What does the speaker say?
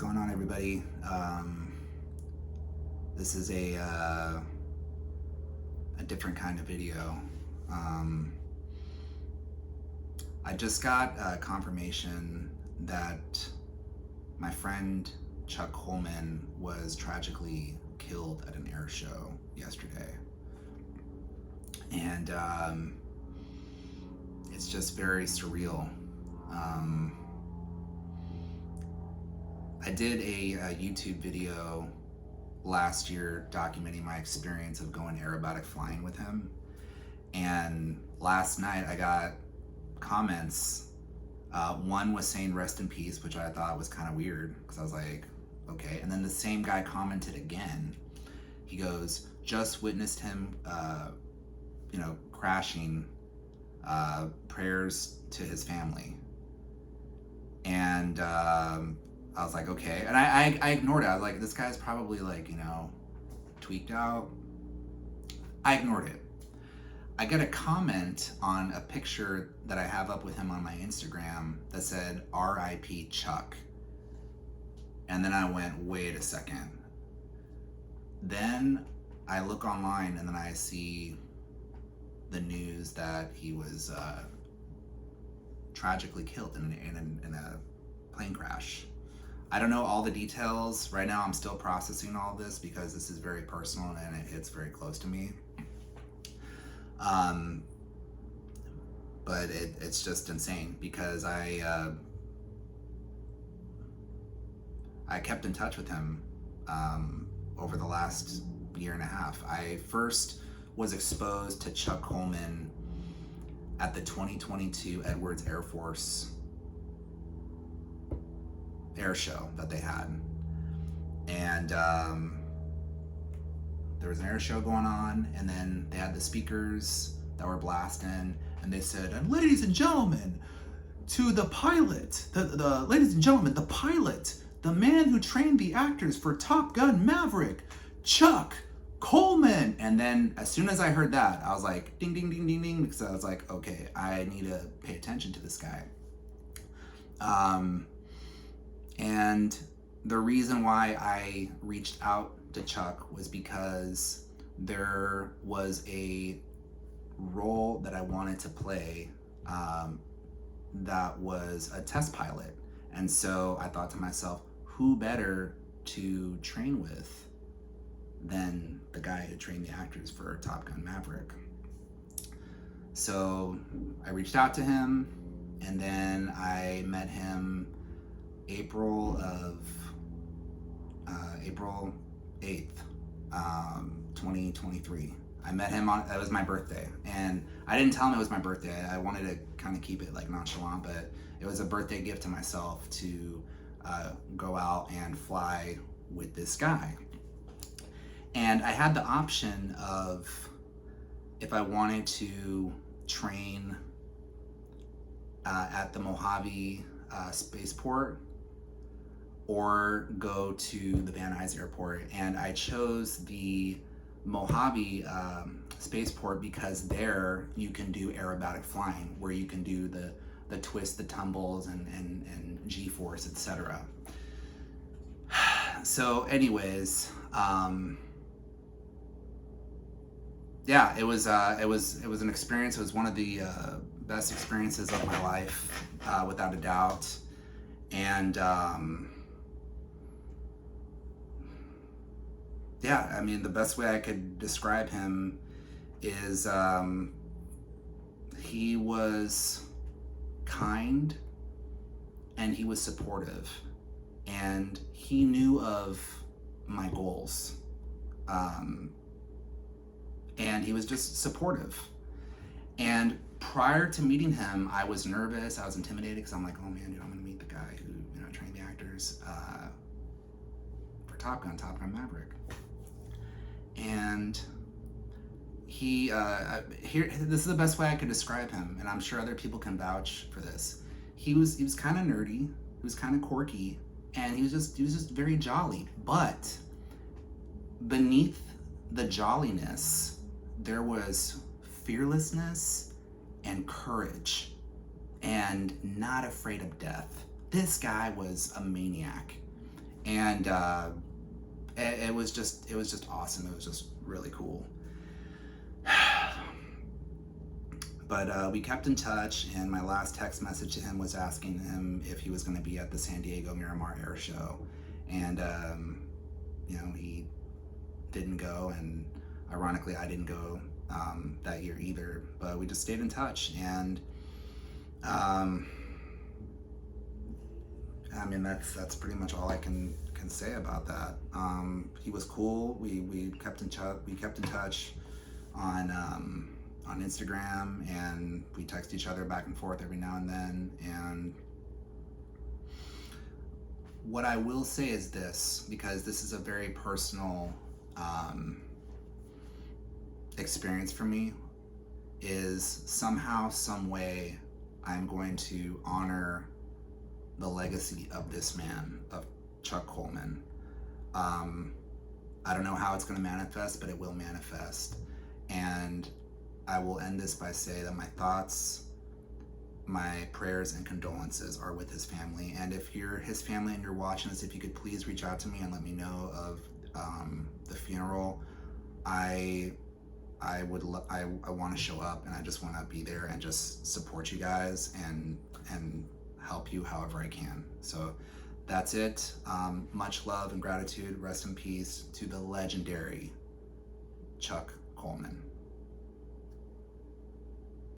going on, everybody? This is a different kind of video. I just got confirmation that my friend Chuck Coleman was tragically killed at an air show yesterday. And it's just very surreal. I did a YouTube video last year documenting my experience of going aerobatic flying with him. And last night I got comments. One was saying rest in peace, which I thought was kind of weird because I was like, okay. And then the same guy commented again. He goes, just witnessed him, crashing. Prayers to his family. And I was like, okay. And I ignored it. I was like, this guy's probably tweaked out. I ignored it. I got a comment on a picture that I have up with him on my Instagram that said R.I.P. Chuck. And then I went, wait a second. Then I look online and then I see the news that he was tragically killed in a plane crash. I don't know all the details. Right now I'm still processing all this because this is very personal and it hits very close to me. But it's just insane because I kept in touch with him over the last year and a half. I first was exposed to Chuck Coleman at the 2022 Edwards Air Force air show that they had. And there was an air show going on, and then they had the speakers that were blasting, and they said, and ladies and gentlemen, to the pilot, ladies and gentlemen, the pilot, the man who trained the actors for Top Gun Maverick, Chuck Coleman. And then as soon as I heard that, I was like, ding, ding, ding, ding, ding, because I was like, okay, I need to pay attention to this guy. And the reason why I reached out to Chuck was because there was a role that I wanted to play that was a test pilot. And so I thought to myself, who better to train with than the guy who trained the actors for Top Gun Maverick? So I reached out to him, and then I met him April 8th, 2023. I met him it was my birthday, and I didn't tell him it was my birthday. I wanted to kind of keep it nonchalant, but it was a birthday gift to myself to go out and fly with this guy. And I had the option of if I wanted to train at the Mojave spaceport or go to the Van Nuys Airport. And I chose the Mojave spaceport because there you can do aerobatic flying, where you can do the twists, the tumbles, and G-force, etc. So anyways, yeah, it was an experience. It was one of the best experiences of my life, without a doubt. And yeah, I mean, the best way I could describe him is he was kind and he was supportive, and he knew of my goals, and he was just supportive. And prior to meeting him, I was nervous, I was intimidated, because I'm like, oh man, dude, I'm gonna meet the guy who trained the actors for Top Gun Maverick. And he this is the best way I could describe him, and I'm sure other people can vouch for this. He was kind of nerdy, he was kind of quirky, and he was just very jolly. But beneath the jolliness, there was fearlessness and courage, and not afraid of death. This guy was a maniac. And it was just awesome. It was just really cool. But we kept in touch, and my last text message to him was asking him if he was going to be at the San Diego Miramar Air Show, and he didn't go, and ironically I didn't go that year either. But we just stayed in touch, and I mean that's pretty much all I can say about that. He was cool. We kept in touch. We kept in touch on Instagram, and we text each other back and forth every now and then. And what I will say is this, because this is a very personal experience for me, is somehow, some way, I'm going to honor the legacy of this man, of Chuck Coleman. I don't know how it's going to manifest, but it will manifest. And I will end this by saying that my thoughts, my prayers, and condolences are with his family. And if you're his family and you're watching this, if you could please reach out to me and let me know of the funeral. I want to show up, and I just want to be there and just support you guys and help you however I can. So that's it. Much love and gratitude. Rest in peace to the legendary Chuck Coleman.